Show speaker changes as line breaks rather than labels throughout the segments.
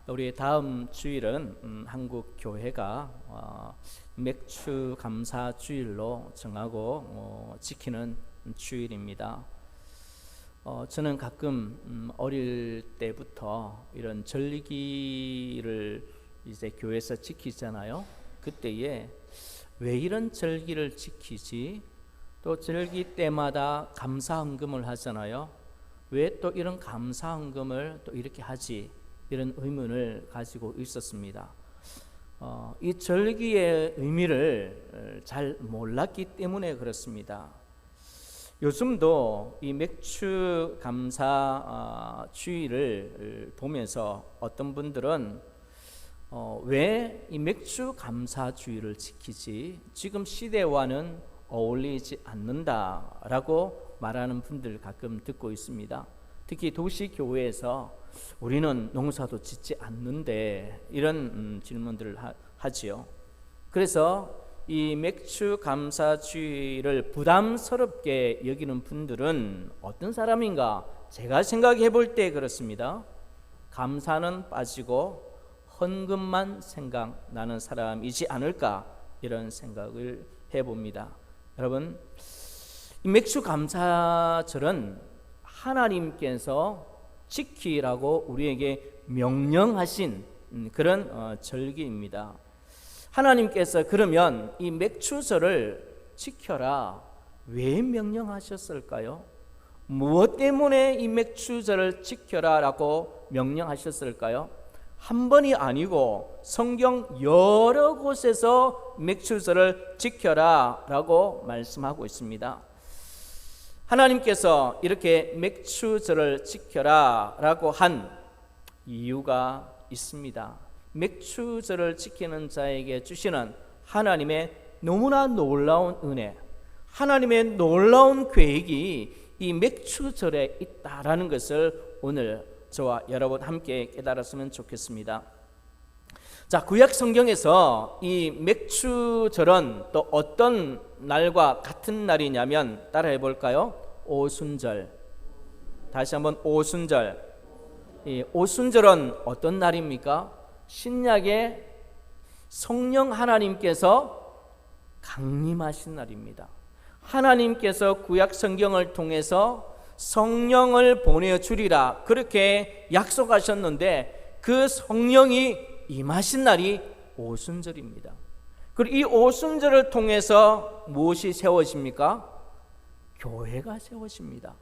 우리 다음 주일은 한국 교회가 맥주 감사 주일로 정하고 지키는 주일입니다. 저는 가끔 어릴 때부터 이런 절기를 이제 교회에서 지키잖아요. 그때에 왜 이런 절기를 지키지? 또 절기 때마다 감사헌금을 하잖아요. 왜 또 이런 감사헌금을 또 이렇게 하지? 이런 의문을 가지고 있었습니다. 이 절기의 의미를 잘 몰랐기 때문에 그렇습니다. 요즘도 이 맥주 감사 주일을 보면서 어떤 분들은 왜 이 맥주 감사 주일을 지키지? 지금 시대와는 어울리지 않는다라고 말하는 분들 가끔 듣고 있습니다. 특히 도시교회에서 우리는 농사도 짓지 않는데 이런 질문들을 하지요. 그래서 이 맥주 감사주의를 부담스럽게 여기는 분들은 어떤 사람인가? 제가 생각해 볼 때 그렇습니다. 감사는 빠지고 헌금만 생각나는 사람이지 않을까, 이런 생각을 해봅니다. 여러분, 이 맥주 감사절은 하나님께서 지키라고 우리에게 명령하신 그런 절기입니다. 하나님께서 그러면 이 맥주절을 지켜라, 왜 명령하셨을까요? 무엇 때문에 이 맥주절을 지켜라 라고 명령하셨을까요? 한 번이 아니고 성경 여러 곳에서 맥주절을 지켜라 라고 말씀하고 있습니다. 하나님께서 이렇게 맥주절을 지켜라 라고 한 이유가 있습니다. 맥주절을 지키는 자에게 주시는 하나님의 너무나 놀라운 은혜, 하나님의 놀라운 계획이 이 맥주절에 있다라는 것을 오늘 저와 여러분 함께 깨달았으면 좋겠습니다. 자, 구약 성경에서 이 맥주절은 또 어떤 날과 같은 날이냐면 따라해 볼까요? 오순절. 다시 한번 오순절. 이 오순절은 어떤 날입니까? 신약의 성령 하나님께서 강림하신 날입니다. 하나님께서 구약 성경을 통해서 성령을 보내주리라 그렇게 약속하셨는데 그 성령이 임하신 날이 오순절입니다. 그리고 이 오순절을 통해서 무엇이 세워집니까? 교회가 세워집니다.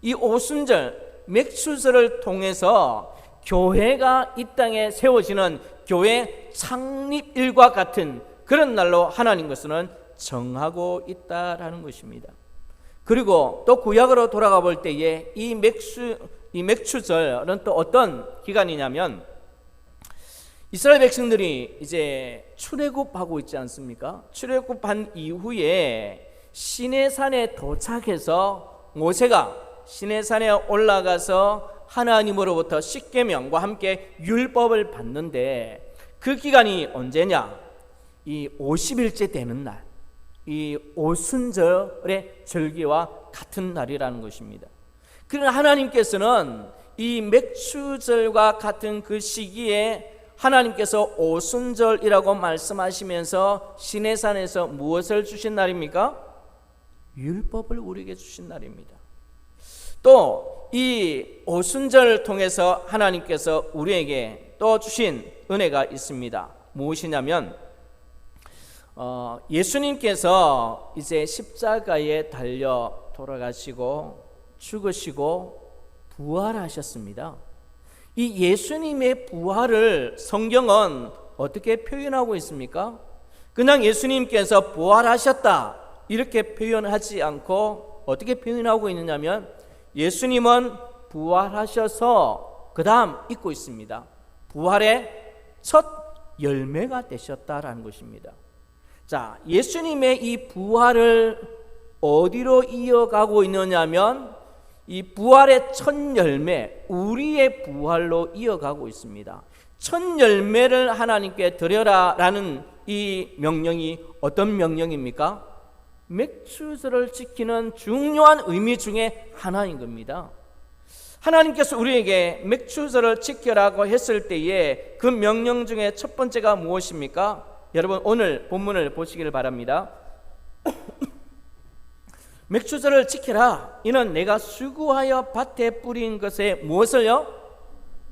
이 오순절, 맥주절을 통해서 교회가 이 땅에 세워지는 교회 창립일과 같은 그런 날로 하나님께서는 정하고 있다라는 것입니다. 그리고 또 구약으로 돌아가 볼 때에 이 맥주절은 또 어떤 기간이냐면 이스라엘 백성들이 이제 출애굽하고 있지 않습니까? 출애굽한 이후에 시내산에 도착해서 모세가 시내산에 올라가서 하나님으로부터 십계명과 함께 율법을 받는데 그 기간이 언제냐? 이 50일째 되는 날, 이 오순절의 절기와 같은 날이라는 것입니다. 그러나 하나님께서는 이 맥주절과 같은 그 시기에 하나님께서 오순절이라고 말씀하시면서 시내산에서 무엇을 주신 날입니까? 율법을 우리에게 주신 날입니다. 또 이 오순절을 통해서 하나님께서 우리에게 또 주신 은혜가 있습니다. 무엇이냐면 예수님께서 이제 십자가에 달려 돌아가시고 죽으시고 부활하셨습니다. 이 예수님의 부활을 성경은 어떻게 표현하고 있습니까? 그냥 예수님께서 부활하셨다 이렇게 표현하지 않고 어떻게 표현하고 있느냐면 예수님은 부활하셔서 그 다음 읽고 있습니다. 부활의 첫 열매가 되셨다라는 것입니다. 자, 예수님의 이 부활을 어디로 이어가고 있느냐면 이 부활의 첫 열매, 우리의 부활로 이어가고 있습니다. 첫 열매를 하나님께 드려라라는 이 명령이 어떤 명령입니까? 맥주절을 지키는 중요한 의미 중에 하나인 겁니다. 하나님께서 우리에게 맥추절을 지켜라고 했을 때에 그 명령 중에 첫 번째가 무엇입니까? 여러분 오늘 본문을 보시기를 바랍니다. 맥추절을 지켜라. 이는 내가 수고하여 밭에 뿌린 것에 무엇을요?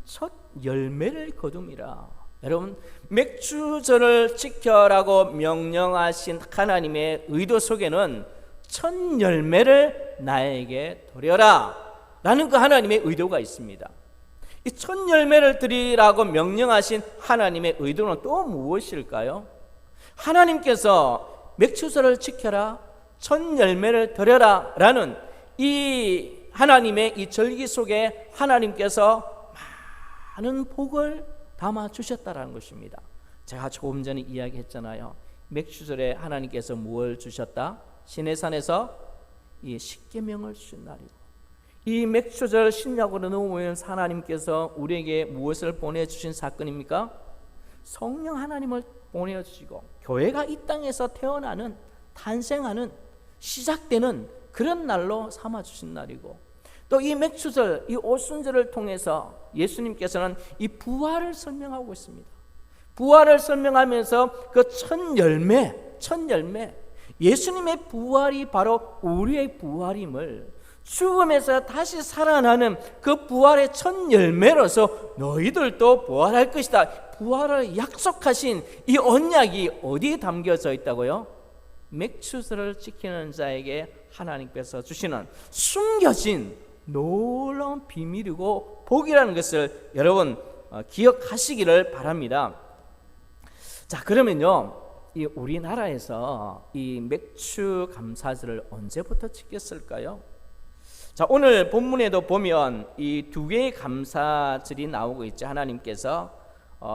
첫 열매를 거둠이라. 여러분 맥추절을 지켜라고 명령하신 하나님의 의도 속에는 첫 열매를 나에게 드려라 라는 그 하나님의 의도가 있습니다. 이 첫 열매를 드리라고 명령하신 하나님의 의도는 또 무엇일까요? 하나님께서 맥추절을 지켜라, 첫 열매를 드려라 라는 이 하나님의 이 절기 속에 하나님께서 많은 복을 담아 주셨다라는 것입니다. 제가 조금 전에 이야기했잖아요. 맥추절에 하나님께서 무엇을 주셨다? 시내산에서 이 십계명을 주신 날이고, 이 맥추절 신약으로 넘어오면 하나님께서 우리에게 무엇을 보내주신 사건입니까? 성령 하나님을 보내주시고 교회가 이 땅에서 태어나는, 탄생하는, 시작되는 그런 날로 삼아주신 날이고, 또 이 맥추절, 이 오순절을 통해서 예수님께서는 이 부활을 설명하고 있습니다. 부활을 설명하면서 그 첫 열매, 예수님의 부활이 바로 우리의 부활임을, 죽음에서 다시 살아나는 그 부활의 첫 열매로서 너희들도 부활할 것이다, 부활을 약속하신 이 언약이 어디에 담겨져 있다고요? 맥추절을 지키는 자에게 하나님께서 주시는 숨겨진 놀라운 비밀이고 복이라는 것을 여러분 기억하시기를 바랍니다. 자, 그러면요, 이 우리나라에서 이 맥추 감사절을 언제부터 지켰을까요? 자, 오늘 본문에도 보면 이 두 개의 감사절이 나오고 있죠. 하나님께서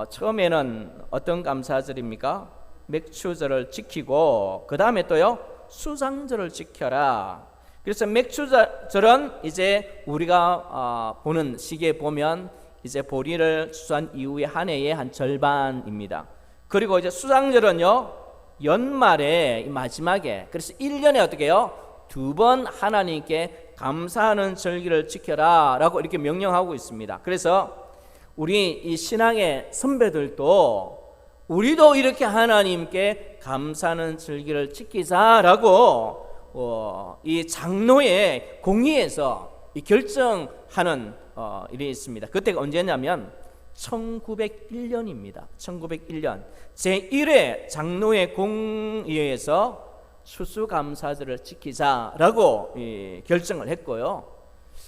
처음에는 어떤 감사절입니까? 맥추절을 지키고 그 다음에 또요 수상절을 지켜라. 그래서 맥추절은 이제 우리가 보는 시기에 보면 이제 보리를 추수한 이후의 한 해의 한 절반입니다. 그리고 이제 수상절은요 연말에 마지막에, 그래서 1년에 어떻게 해요? 2번 하나님께 감사하는 절기를 지켜라 라고 이렇게 명령하고 있습니다. 그래서 우리 이 신앙의 선배들도 우리도 이렇게 하나님께 감사하는 절기를 지키자라고 이 장로의 공의에서 이 결정하는 일이 있습니다. 그때가 언제냐면 1901년입니다. 1901년 제1회 장로의 공의회에서 추수감사절을 지키자라고 결정을 했고요.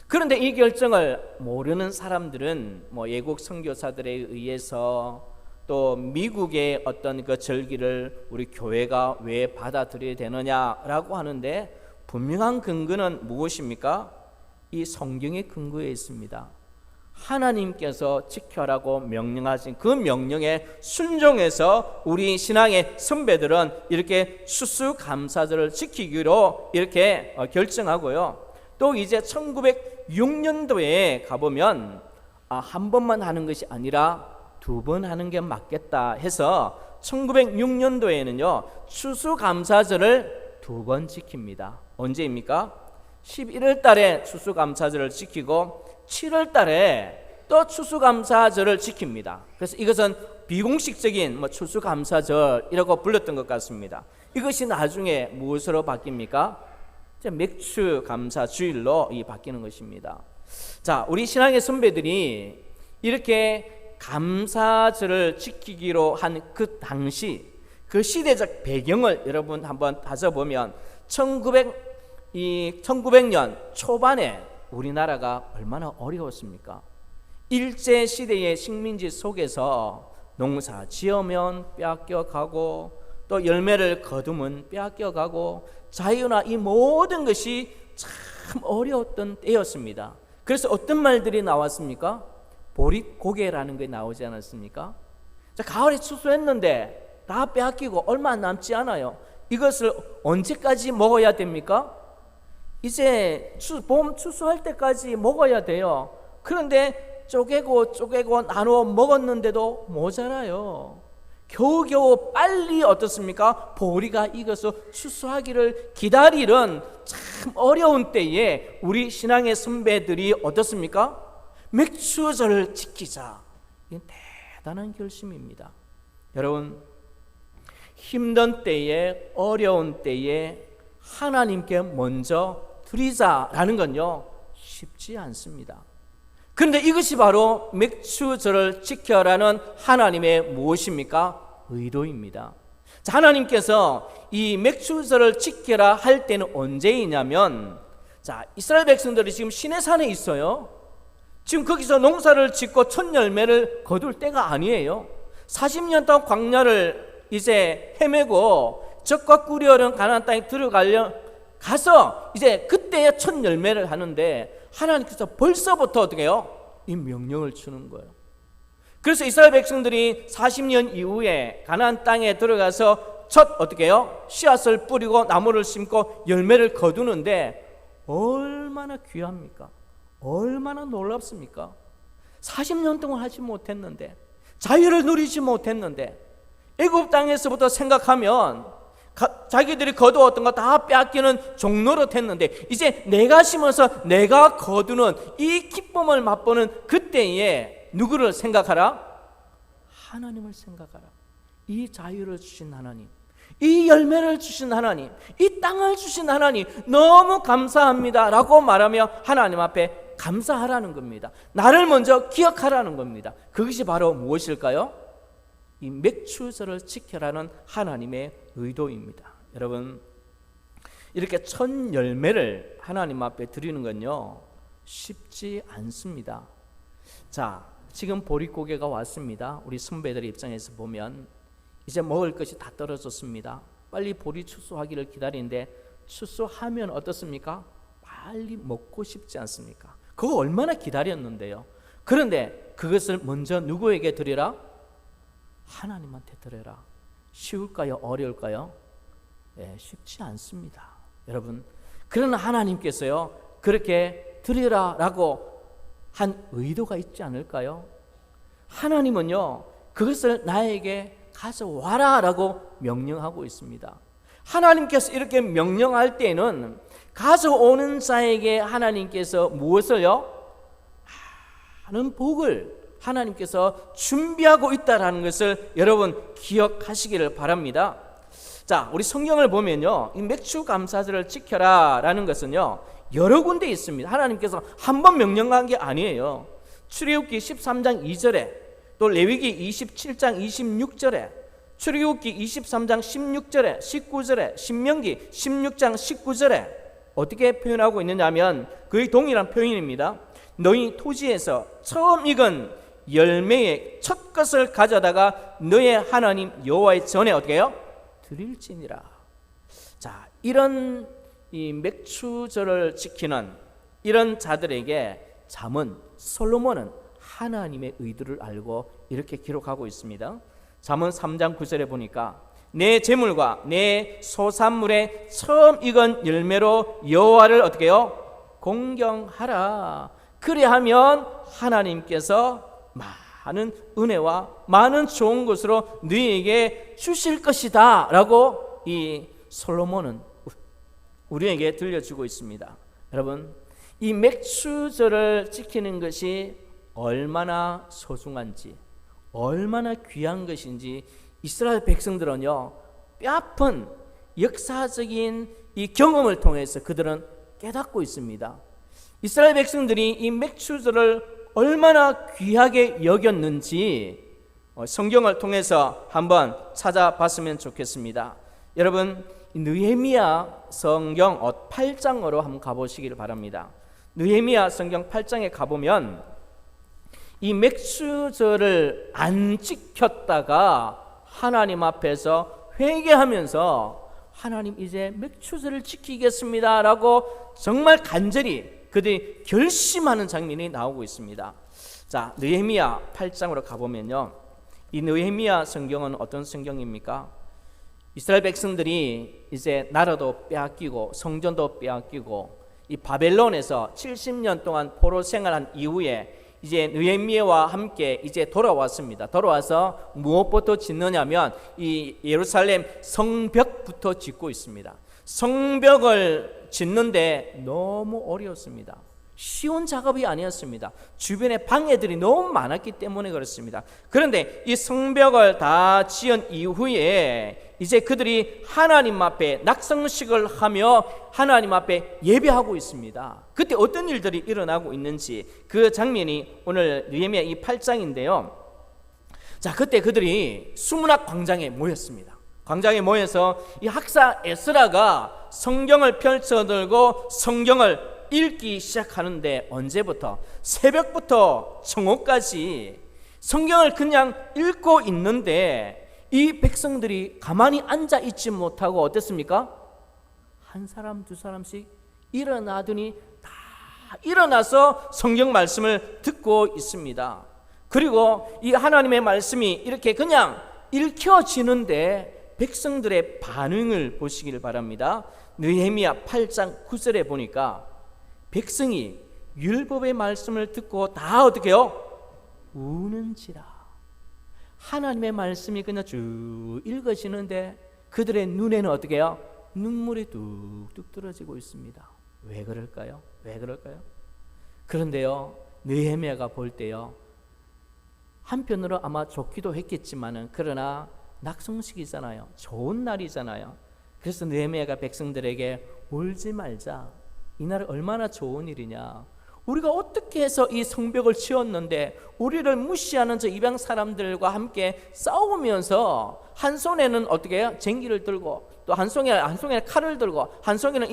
그런데 이 결정을 모르는 사람들은 외국 선교사들에 의해서 또 미국의 어떤 그 절기를 우리 교회가 왜 받아들여야 되느냐라고 하는데, 분명한 근거는 무엇입니까? 이 성경의 근거에 있습니다. 하나님께서 지켜라고 명령하신 그 명령에 순종해서 우리 신앙의 선배들은 이렇게 추수감사절을 지키기로 이렇게 결정하고요. 또 이제 1906년도에 가보면 한 번만 하는 것이 아니라 2번 하는 게 맞겠다 해서 1906년도에는요 추수감사절을 2번 지킵니다. 언제입니까? 11월 달에 추수감사절을 지키고 7월 달에 또 추수감사절을 지킵니다. 그래서 이것은 비공식적인 추수감사절이라고 불렀던 것 같습니다. 이것이 나중에 무엇으로 바뀝니까? 맥추감사주일로 바뀌는 것입니다. 자, 우리 신앙의 선배들이 이렇게 감사절을 지키기로 한 그 당시 그 시대적 배경을 여러분 한번 다져보면 1900년 초반에 우리나라가 얼마나 어려웠습니까? 일제시대의 식민지 속에서 농사 지으면 빼앗겨가고 또 열매를 거두면 빼앗겨가고 자유나 이 모든 것이 참 어려웠던 때였습니다. 그래서 어떤 말들이 나왔습니까? 보릿고개라는 게 나오지 않았습니까? 자, 가을에 추수했는데 다 빼앗기고 얼마 남지 않아요. 이것을 언제까지 먹어야 됩니까? 이제 봄 추수할 때까지 먹어야 돼요. 그런데 쪼개고 나누어 먹었는데도 모자라요. 겨우겨우 빨리 어떻습니까? 보리가 익어서 추수하기를 기다리는 참 어려운 때에 우리 신앙의 선배들이 어떻습니까? 맥추절을 지키자. 이건 대단한 결심입니다. 여러분, 힘든 때에, 어려운 때에 하나님께 먼저 드리자라는 건요, 쉽지 않습니다. 그런데 이것이 바로 맥추절을 지켜라는 하나님의 무엇입니까? 의도입니다. 자, 하나님께서 이 맥추절을 지켜라 할 때는 언제이냐면, 자, 이스라엘 백성들이 지금 시내산에 있어요. 지금 거기서 농사를 짓고 첫 열매를 거둘 때가 아니에요. 40년 동안 광야를 이제 헤매고 적과 꿀이 흐르는 가나안 땅에 들어가려 가서 이제 그때야 첫 열매를 하는데, 하나님께서 벌써부터 어떻게 해요? 이 명령을 주는 거예요. 그래서 이스라엘 백성들이 40년 이후에 가나안 땅에 들어가서 첫 어떻게 해요? 씨앗을 뿌리고 나무를 심고 열매를 거두는데 얼마나 귀합니까? 얼마나 놀랍습니까? 40년 동안 하지 못했는데, 자유를 누리지 못했는데, 애굽 땅에서부터 생각하면 자기들이 거두었던 거 다 빼앗기는 종노릇 했는데, 이제 내가 심어서 내가 거두는 이 기쁨을 맛보는 그때에 누구를 생각하라? 하나님을 생각하라. 이 자유를 주신 하나님, 이 열매를 주신 하나님, 이 땅을 주신 하나님 너무 감사합니다 라고 말하며 하나님 앞에 감사하라는 겁니다. 나를 먼저 기억하라는 겁니다. 그것이 바로 무엇일까요? 이 맥추절을 지켜라는 하나님의 의도입니다. 여러분, 이렇게 첫 열매를 하나님 앞에 드리는 건요, 쉽지 않습니다. 자, 지금 보릿고개가 왔습니다. 우리 선배들 입장에서 보면 이제 먹을 것이 다 떨어졌습니다. 빨리 보리 추수하기를 기다리는데, 추수하면 어떻습니까? 빨리 먹고 싶지 않습니까? 그거 얼마나 기다렸는데요. 그런데 그것을 먼저 누구에게 드리라? 하나님한테 드려라. 쉬울까요? 어려울까요? 쉽지 않습니다. 여러분, 그러나 하나님께서요, 그렇게 드리라라고 한 의도가 있지 않을까요? 하나님은요, 그것을 나에게 가져와라라고 명령하고 있습니다. 하나님께서 이렇게 명령할 때는 가져오는 자에게 하나님께서 무엇을요? 많은 복을 하나님께서 준비하고 있다는 것을 여러분 기억하시기를 바랍니다. 자, 우리 성경을 보면요, 이 맥추 감사절을 지켜라 라는 것은요, 여러 군데 있습니다. 하나님께서 한 번 명령한 게 아니에요. 출애굽기 13장 2절에, 또 레위기 27장 26절에, 출애굽기 23장 16절에, 19절에, 신명기 16장 19절에 어떻게 표현하고 있느냐 하면 거의 동일한 표현입니다. 너희 토지에서 처음 익은 열매의 첫 것을 가져다가 너의 하나님 여호와의 전에 어떻게 해요? 드릴지니라. 자, 이런 이 맥추절을 지키는 이런 자들에게 잠언 솔로몬은 하나님의 의도를 알고 이렇게 기록하고 있습니다. 잠언 3장 9절에 보니까 내 재물과 내 소산물의 처음 익은 열매로 여호와를 어떻게 해요? 공경하라. 그리하면 하나님께서 많은 은혜와 많은 좋은 것으로 너희에게 주실 것이다 라고 이 솔로몬은 우리에게 들려주고 있습니다. 여러분, 이 맥추절을 지키는 것이 얼마나 소중한지, 얼마나 귀한 것인지 이스라엘 백성들은요, 뼈아픈 역사적인 이 경험을 통해서 그들은 깨닫고 있습니다. 이스라엘 백성들이 이 맥추절을 얼마나 귀하게 여겼는지 성경을 통해서 한번 찾아봤으면 좋겠습니다. 여러분, 느헤미야 성경 8장으로 한번 가보시기를 바랍니다. 느헤미야 성경 8장에 가보면 이 맥추절을 안 지켰다가 하나님 앞에서 회개하면서 하나님 이제 맥추절을 지키겠습니다 라고 정말 간절히 그들이 결심하는 장면이 나오고 있습니다. 자, 느헤미야 8장으로 가보면요, 이 느헤미야 성경은 어떤 성경입니까? 이스라엘 백성들이 이제 나라도 빼앗기고 성전도 빼앗기고 이 바벨론에서 70년 동안 포로 생활한 이후에 이제 느헤미야와 함께 이제 돌아왔습니다. 돌아와서 무엇부터 짓느냐면 이 예루살렘 성벽부터 짓고 있습니다. 성벽을 짓는데 너무 어려웠습니다. 쉬운 작업이 아니었습니다. 주변에 방해들이 너무 많았기 때문에 그렇습니다. 그런데 이 성벽을 다 지은 이후에 이제 그들이 하나님 앞에 낙성식을 하며 하나님 앞에 예배하고 있습니다. 그때 어떤 일들이 일어나고 있는지 그 장면이 오늘 느헤미야 이 8장인데요. 자, 그때 그들이 수문학 광장에 모였습니다. 광장에 모여서 이 학사 에스라가 성경을 펼쳐들고 성경을 읽기 시작하는데 언제부터? 새벽부터 정오까지 성경을 그냥 읽고 있는데 이 백성들이 가만히 앉아 있지 못하고 어땠습니까? 한 사람 두 사람씩 일어나더니 다 일어나서 성경 말씀을 듣고 있습니다. 그리고 이 하나님의 말씀이 이렇게 그냥 읽혀지는데 백성들의 반응을 보시길 바랍니다. 느헤미야 8장 9절에 보니까 백성이 율법의 말씀을 듣고 다 어떻게 해요? 우는지라. 하나님의 말씀이 그냥 쭉 읽어지는데 그들의 눈에는 어떻게 해요? 눈물이 뚝뚝 떨어지고 있습니다. 왜 그럴까요? 왜 그럴까요? 그런데요, 느헤미야가 볼 때요, 한편으로 아마 좋기도 했겠지만은 그러나 낙성식이잖아요. 좋은 날이잖아요. 그래서 느헤미야가 백성들에게 울지 말자. 이날 얼마나 좋은 일이냐. 우리가 어떻게 해서 이 성벽을 지었는데 우리를 무시하는 저 이방 사람들과 함께 싸우면서 한 손에는 어떻게 해요? 쟁기를 들고 또 한 손에 칼을 들고 한 손에는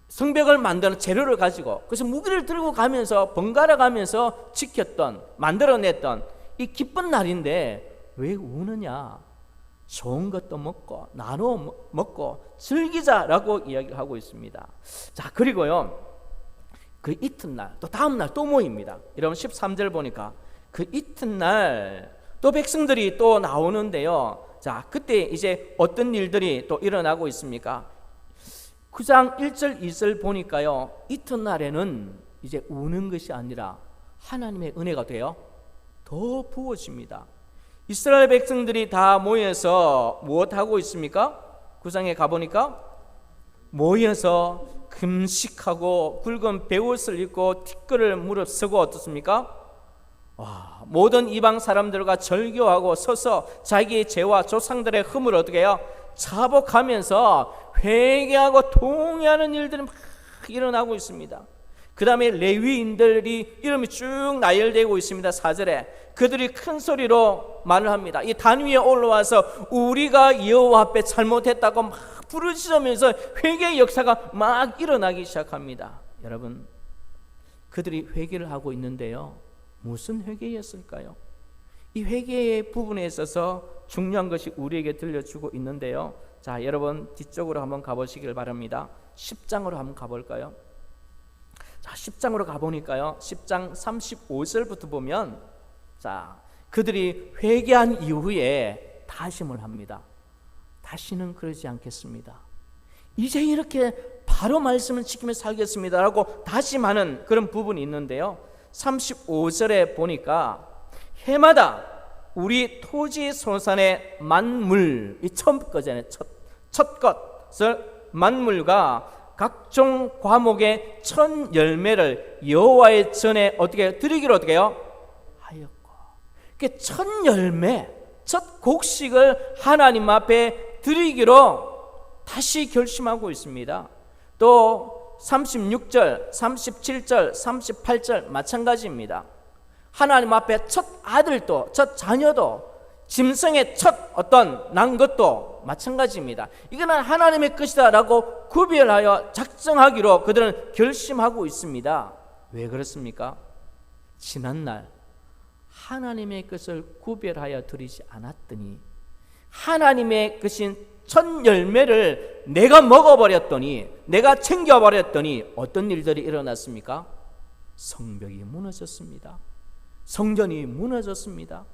성벽을 만드는 재료를 가지고 그래서 무기를 들고 가면서 번갈아 가면서 지켰던 만들어냈던 이 기쁜 날인데 왜 우느냐? 좋은 것도 먹고 나눠 먹고 즐기자라고 이야기를 하고 있습니다. 자, 그리고요, 그 이튿날 또 다음날 또 모입니다. 여러분 13절 보니까 그 이튿날 또 백성들이 또 나오는데요. 자, 그때 이제 어떤 일들이 또 일어나고 있습니까? 9장 1절 2절 보니까요, 이튿날에는 이제 우는 것이 아니라 하나님의 은혜가 돼요 더 부어집니다. 이스라엘 백성들이 다 모여서 무엇하고 있습니까? 9장에 가보니까 모여서 금식하고 굵은 베옷을 입고 티끌을 무릅쓰고 어떻습니까? 모든 이방 사람들과 절교하고 서서 자기의 죄와 조상들의 흠을 어떻게 해요? 자복하면서 회개하고 통회하는 일들이 막 일어나고 있습니다. 그 다음에 레위인들이 이름이 쭉 나열되고 있습니다. 4절에 그들이 큰 소리로 말을 합니다. 이 단 위에 올라와서 우리가 여호와 앞에 잘못했다고 막 부르짖으면서 회개의 역사가 막 일어나기 시작합니다. 여러분, 그들이 회개를 하고 있는데요, 무슨 회개였을까요? 이 회개의 부분에 있어서 중요한 것이 우리에게 들려주고 있는데요. 자, 여러분 뒤쪽으로 한번 가보시길 바랍니다. 10장으로 한번 가볼까요? 자, 10장으로 가보니까요, 10장 35절부터 보면, 자, 그들이 회개한 이후에 다짐을 합니다. 다시는 그러지 않겠습니다. 이제 이렇게 바로 말씀을 지키며 살겠습니다 라고 다짐하는 그런 부분이 있는데요, 35절에 보니까 해마다 우리 토지 소산의 만물, 이 첫 거잖아요. 첫 것을 만물과 각종 과목의 첫 열매를 여호와의 전에 어떻게 드리기로 어떻게 해요? 하였고, 그 첫 열매, 첫 곡식을 하나님 앞에 드리기로 다시 결심하고 있습니다. 또 36절, 37절, 38절 마찬가지입니다. 하나님 앞에 첫 아들도, 첫 자녀도, 짐승의 첫 어떤 난 것도 마찬가지입니다. 이거는 하나님의 것이다 라고 구별하여 작정하기로 그들은 결심하고 있습니다. 왜 그렇습니까? 지난날 하나님의 것을 구별하여 드리지 않았더니 하나님의 것인 첫 열매를 내가 먹어버렸더니, 내가 챙겨버렸더니 어떤 일들이 일어났습니까? 성벽이 무너졌습니다. 성전이 무너졌습니다.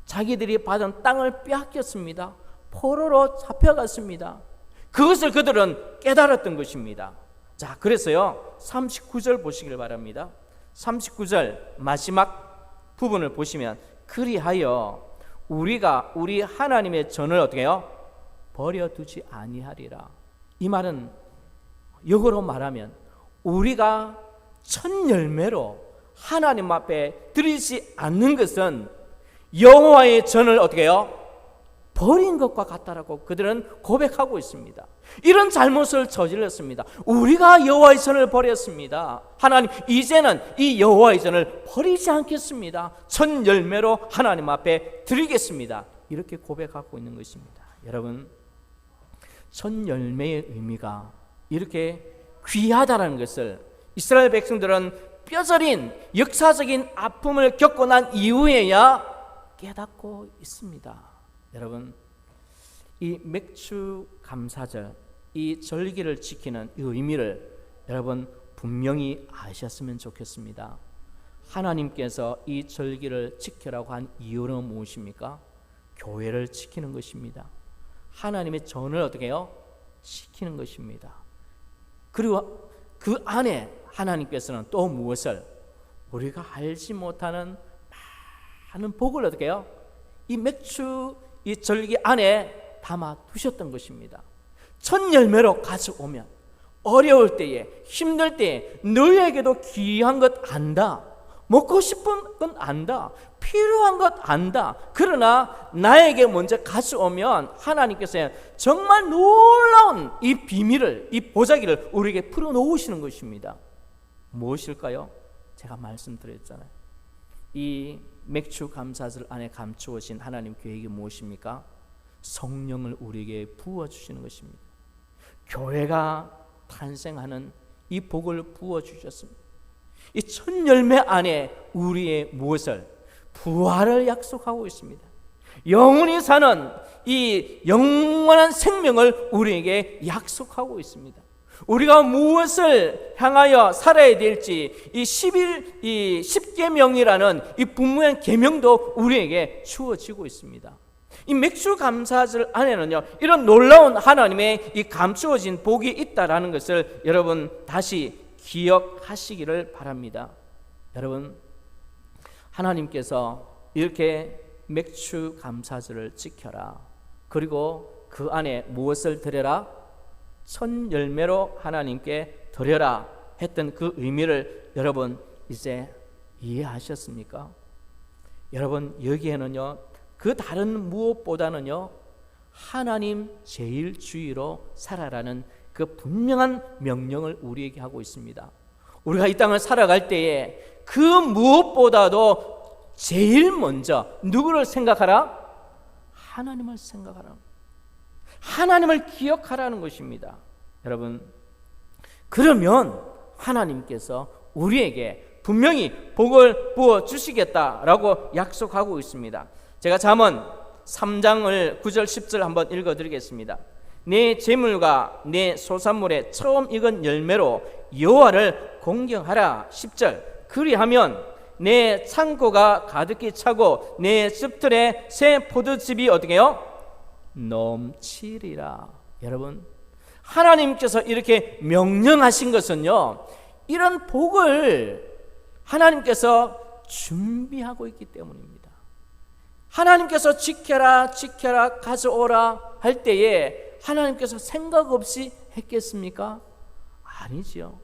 자기들이 받은 땅을 빼앗겼습니다. 포로로 잡혀갔습니다. 그것을 그들은 깨달았던 것입니다. 자, 그래서요 39절 보시길 바랍니다. 39절 마지막 부분을 보시면 그리하여 우리가 우리 하나님의 전을 어떻게 해요? 버려두지 아니하리라. 이 말은 역으로 말하면 우리가 첫 열매로 하나님 앞에 드리지 않는 것은 여호와의 전을 어떻게 해요? 버린 것과 같다라고 그들은 고백하고 있습니다. 이런 잘못을 저질렀습니다. 우리가 여호와의 전을 버렸습니다. 하나님, 이제는 이 여호와의 전을 버리지 않겠습니다. 첫 열매로 하나님 앞에 드리겠습니다. 이렇게 고백하고 있는 것입니다. 여러분, 첫 열매의 의미가 이렇게 귀하다는 것을 이스라엘 백성들은 뼈저린 역사적인 아픔을 겪고 난 이후에야 깨닫고 있습니다. 여러분, 이 맥주 감사절, 이 절기를 지키는 이 의미를 여러분 분명히 아셨으면 좋겠습니다. 하나님께서 이 절기를 지키라고 한 이유는 무엇입니까? 교회를 지키는 것입니다. 하나님의 전을 어떻게 해요? 지키는 것입니다. 그리고 그 안에 하나님께서는 또 무엇을? 우리가 알지 못하는 많은 복을 어떻게 해요? 이 맥주 이 절기 안에 담아 두셨던 것입니다. 첫 열매로 가져오면 어려울 때에, 힘들 때에 너희에게도 귀한 것 안다, 먹고 싶은 건 안다, 필요한 것 안다. 그러나 나에게 먼저 가져오면 하나님께서 정말 놀라운 이 비밀을, 이 보자기를 우리에게 풀어놓으시는 것입니다. 무엇일까요? 제가 말씀드렸잖아요. 이 맥주 감사절 안에 감추어진 하나님 계획이 무엇입니까? 성령을 우리에게 부어주시는 것입니다. 교회가 탄생하는 이 복을 부어주셨습니다. 이 첫 열매 안에 우리의 무엇을? 부활을 약속하고 있습니다. 영원히 사는 이 영원한 생명을 우리에게 약속하고 있습니다. 우리가 무엇을 향하여 살아야 될지 이 10계명이라는 이 분명한 계명도 우리에게 주어지고 있습니다. 이 맥주 감사절 안에는요, 이런 놀라운 하나님의 이 감추어진 복이 있다라는 것을 여러분 다시 기억하시기를 바랍니다. 여러분, 하나님께서 이렇게 맥주 감사절을 지켜라, 그리고 그 안에 무엇을 드려라? 첫 열매로 하나님께 드려라 했던 그 의미를 여러분 이제 이해하셨습니까? 여러분, 여기에는요, 그 다른 무엇보다는요, 하나님 제일주의로 살아라는 그 분명한 명령을 우리에게 하고 있습니다. 우리가 이 땅을 살아갈 때에 그 무엇보다도 제일 먼저 누구를 생각하라? 하나님을 생각하라. 하나님을 기억하라는 것입니다. 여러분, 그러면 하나님께서 우리에게 분명히 복을 부어 주시겠다라고 약속하고 있습니다. 제가 잠언 3장을 9절 10절 한번 읽어드리겠습니다. 내 재물과 내 소산물의 처음 익은 열매로 여호와를 공경하라. 10절, 그리하면 내 창고가 가득히 차고 내 습틀에 새 포도즙이 어떻게 해요? 넘치리라. 여러분, 하나님께서 이렇게 명령하신 것은요, 이런 복을 하나님께서 준비하고 있기 때문입니다. 하나님께서 지켜라, 지켜라, 가져오라 할 때에 하나님께서 생각 없이 했겠습니까? 아니죠.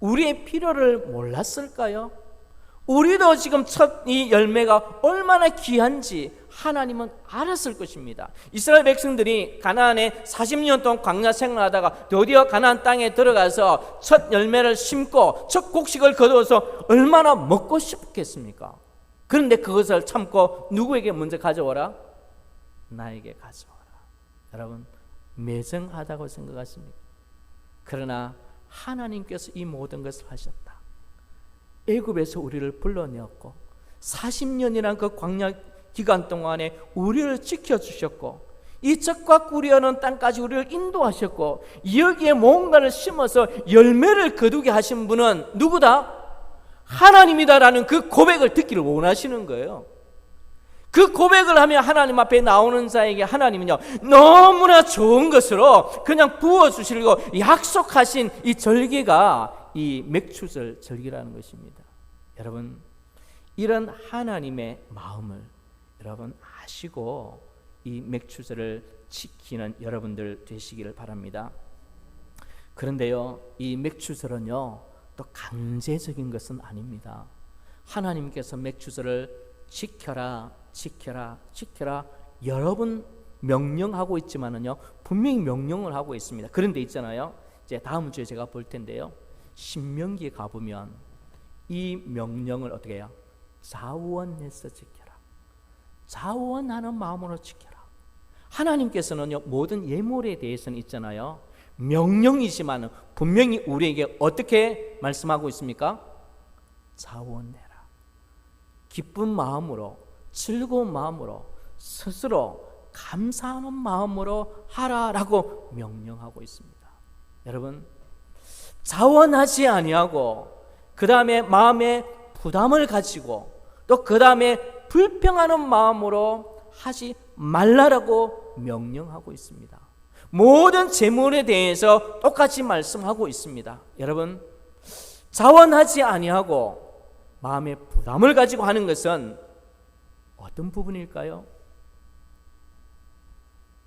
우리의 필요를 몰랐을까요? 우리도 지금 첫 이 열매가 얼마나 귀한지 하나님은 알았을 것입니다. 이스라엘 백성들이 가나안에 40년 동안 광야 생활하다가 드디어 가나안 땅에 들어가서 첫 열매를 심고 첫 곡식을 거두어서 얼마나 먹고 싶겠습니까? 그런데 그것을 참고 누구에게 먼저 가져오라? 나에게 가져오라. 여러분, 매정하다고 생각하십니까? 그러나 하나님께서 이 모든 것을 하셨다. 애굽에서 우리를 불러내었고 40년이란 그 광야 기간 동안에 우리를 지켜주셨고 이 적과 꿀이어는 땅까지 우리를 인도하셨고 여기에 뭔가를 심어서 열매를 거두게 하신 분은 누구다? 하나님이다라는 그 고백을 듣기를 원하시는 거예요. 그 고백을 하면 하나님 앞에 나오는 자에게 하나님은요, 너무나 좋은 것으로 그냥 부어주시려고 약속하신 이 절기가 이 맥주절 절기라는 것입니다. 여러분, 이런 하나님의 마음을 여러분 아시고 이 맥추절을 지키는 여러분들 되시기를 바랍니다. 그런데요, 이 맥추절은요 또 강제적인 것은 아닙니다. 하나님께서 맥추절을 지켜라 지켜라 지켜라 여러분 명령하고 있지만은요 분명히 명령을 하고 있습니다. 그런데 있잖아요, 이제 다음 주에 제가 볼 텐데요, 신명기에 가보면 이 명령을 어떻게 해요? 자원해서 지켜라. 자원하는 마음으로 지켜라. 하나님께서는요 모든 예물에 대해서는 있잖아요 명령이지만 분명히 우리에게 어떻게 말씀하고 있습니까? 자원해라. 기쁜 마음으로, 즐거운 마음으로, 스스로 감사하는 마음으로 하라라고 명령하고 있습니다. 여러분, 자원하지 아니하고 그 다음에 마음에 부담을 가지고 또 그 다음에 불평하는 마음으로 하지 말라라고 명령하고 있습니다. 모든 재물에 대해서 똑같이 말씀하고 있습니다. 여러분, 자원하지 아니하고 마음에 부담을 가지고 하는 것은 어떤 부분일까요?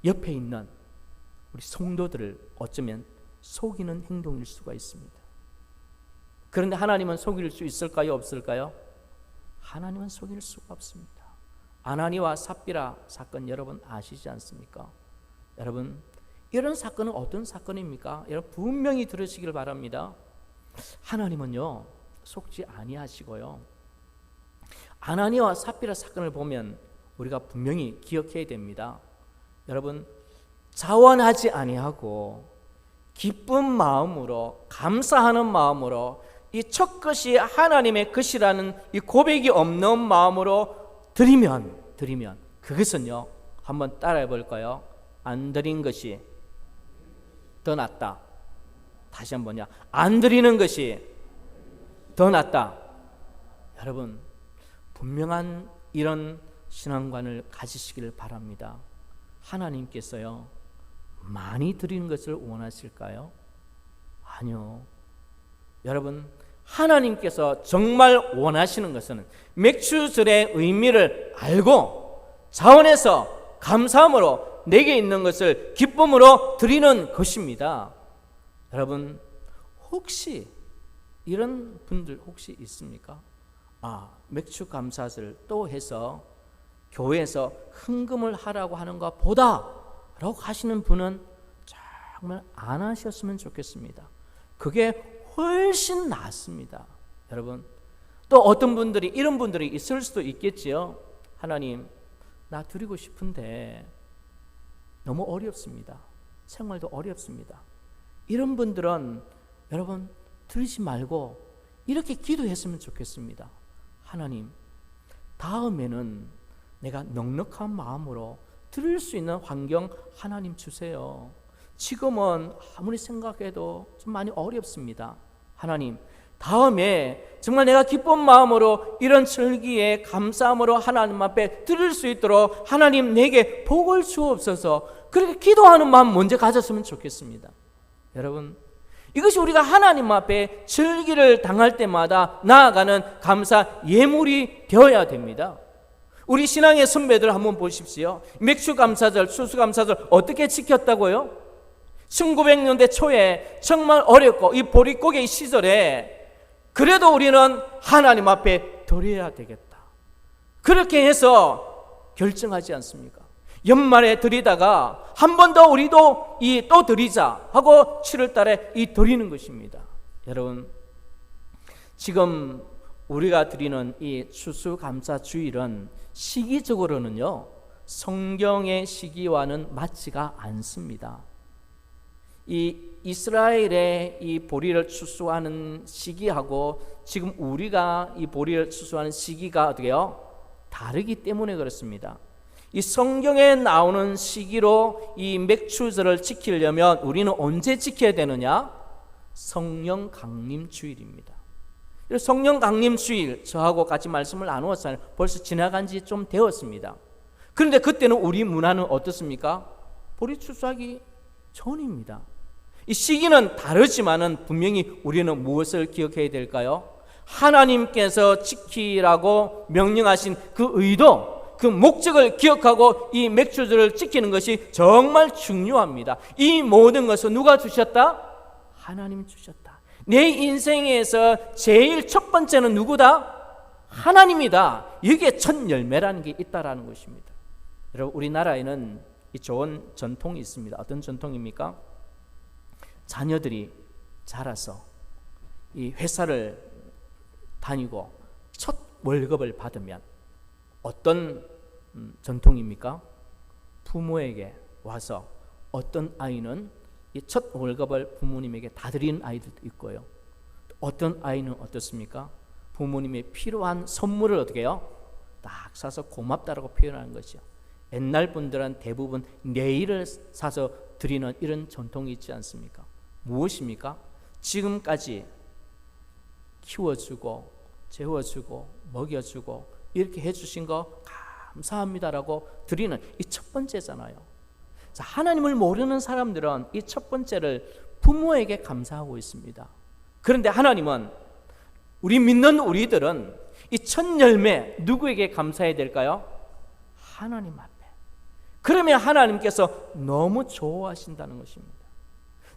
옆에 있는 우리 성도들을 어쩌면 속이는 행동일 수가 있습니다. 그런데 하나님은 속일 수 있을까요? 없을까요? 하나님은 속일 수가 없습니다. 아나니와 삽비라 사건 여러분 아시지 않습니까? 여러분, 이런 사건은 어떤 사건입니까? 여러분 분명히 들으시길 바랍니다. 하나님은요 속지 아니하시고요, 아나니와 삽비라 사건을 보면 우리가 분명히 기억해야 됩니다. 여러분, 자원하지 아니하고 기쁜 마음으로 감사하는 마음으로 이 첫 것이 하나님의 것이라는 이 고백이 없는 마음으로 드리면 그것은요 한번 따라해 볼까요? 안 드린 것이 더 낫다. 다시 한번요, 안 드리는 것이 더 낫다. 여러분, 분명한 이런 신앙관을 가지시기를 바랍니다. 하나님께서요 많이 드리는 것을 원하실까요? 아니요. 여러분, 하나님께서 정말 원하시는 것은 맥추절의 의미를 알고 자원해서 감사함으로 내게 있는 것을 기쁨으로 드리는 것입니다. 여러분, 혹시 이런 분들 혹시 있습니까? 맥추 감사절 또 해서 교회에서 헌금을 하라고 하는 것보다 라고 하시는 분은 정말 안 하셨으면 좋겠습니다. 그게 훨씬 낫습니다. 여러분, 또 어떤 분들이 이런 분들이 있을 수도 있겠지요. 하나님, 나 드리고 싶은데 너무 어렵습니다. 생활도 어렵습니다. 이런 분들은 여러분 드리지 말고 이렇게 기도했으면 좋겠습니다. 하나님, 다음에는 내가 넉넉한 마음으로 드릴 수 있는 환경 하나님 주세요. 지금은 아무리 생각해도 좀 많이 어렵습니다. 하나님, 다음에 정말 내가 기쁜 마음으로 이런 절기에 감사함으로 하나님 앞에 드릴 수 있도록 하나님 내게 복을 주옵소서. 그렇게 기도하는 마음 먼저 가졌으면 좋겠습니다. 여러분, 이것이 우리가 하나님 앞에 절기를 당할 때마다 나아가는 감사 예물이 되어야 됩니다. 우리 신앙의 선배들 한번 보십시오. 맥추감사절, 추수감사절 어떻게 지켰다고요? 1900년대 초에 정말 어렵고 이 보릿고개 시절에 그래도 우리는 하나님 앞에 드려야 되겠다. 그렇게 해서 결정하지 않습니까? 연말에 드리다가 한 번 더 우리도 또 드리자 하고 7월 달에 드리는 것입니다. 여러분, 지금 우리가 드리는 이 추수감사주일은 시기적으로는요 성경의 시기와는 맞지가 않습니다. 이 이스라엘의 이 보리를 추수하는 시기하고 지금 우리가 이 보리를 추수하는 시기가 어떻게요? 다르기 때문에 그렇습니다. 이 성경에 나오는 시기로 이 맥추절을 지키려면 우리는 언제 지켜야 되느냐? 성령 강림 주일입니다. 성령 강림 주일 저하고 같이 말씀을 나누었잖아요. 벌써 지나간 지 좀 되었습니다. 그런데 그때는 우리 문화는 어떻습니까? 보리 추수하기 전입니다. 이 시기는 다르지만은 분명히 우리는 무엇을 기억해야 될까요? 하나님께서 지키라고 명령하신 그 의도, 그 목적을 기억하고 이 맥주절을 지키는 것이 정말 중요합니다. 이 모든 것을 누가 주셨다? 하나님 주셨다. 내 인생에서 제일 첫 번째는 누구다? 하나님이다. 여기에 첫 열매라는 게 있다라는 것입니다. 여러분, 우리나라에는 이 좋은 전통이 있습니다. 어떤 전통입니까? 자녀들이 자라서 이 회사를 다니고 첫 월급을 받으면 어떤 전통입니까? 부모에게 와서 어떤 아이는 이 첫 월급을 부모님에게 다 드리는 아이들도 있고요. 어떤 아이는 어떻습니까? 부모님의 필요한 선물을 어떻게 해요? 딱 사서 고맙다라고 표현하는 것이요. 옛날 분들은 대부분 내일을 사서 드리는 이런 전통이 있지 않습니까? 무엇입니까? 지금까지 키워주고 재워주고 먹여주고 이렇게 해주신 거 감사합니다라고 드리는 이 첫 번째잖아요. 자, 하나님을 모르는 사람들은 이 첫 번째를 부모에게 감사하고 있습니다. 그런데 하나님은, 우리 믿는 우리들은 이 첫 열매 누구에게 감사해야 될까요? 하나님 앞에. 그러면 하나님께서 너무 좋아하신다는 것입니다.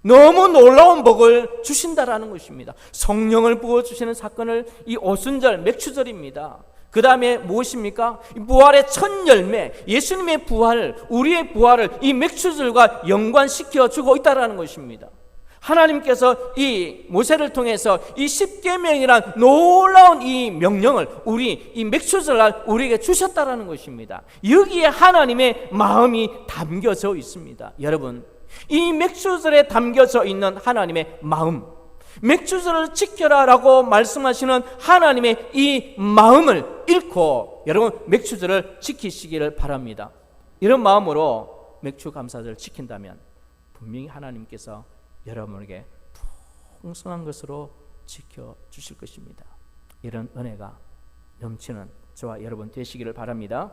너무 놀라운 복을 주신다라는 것입니다. 성령을 부어주시는 사건을 이 오순절 맥주절입니다. 그 다음에 무엇입니까? 부활의 첫 열매, 예수님의 부활, 우리의 부활을 이 맥주절과 연관시켜 주고 있다는 것입니다. 하나님께서 이 모세를 통해서 이 십계명이란 놀라운 이 명령을 우리 이 맥주절날 우리에게 주셨다라는 것입니다. 여기에 하나님의 마음이 담겨져 있습니다. 여러분, 이 맥주절에 담겨져 있는 하나님의 마음, 맥주절을 지켜라라고 말씀하시는 하나님의 이 마음을 읽고 여러분 맥주절을 지키시기를 바랍니다. 이런 마음으로 맥주 감사절을 지킨다면 분명히 하나님께서 여러분에게 풍성한 것으로 지켜주실 것입니다. 이런 은혜가 넘치는 저와 여러분 되시기를 바랍니다.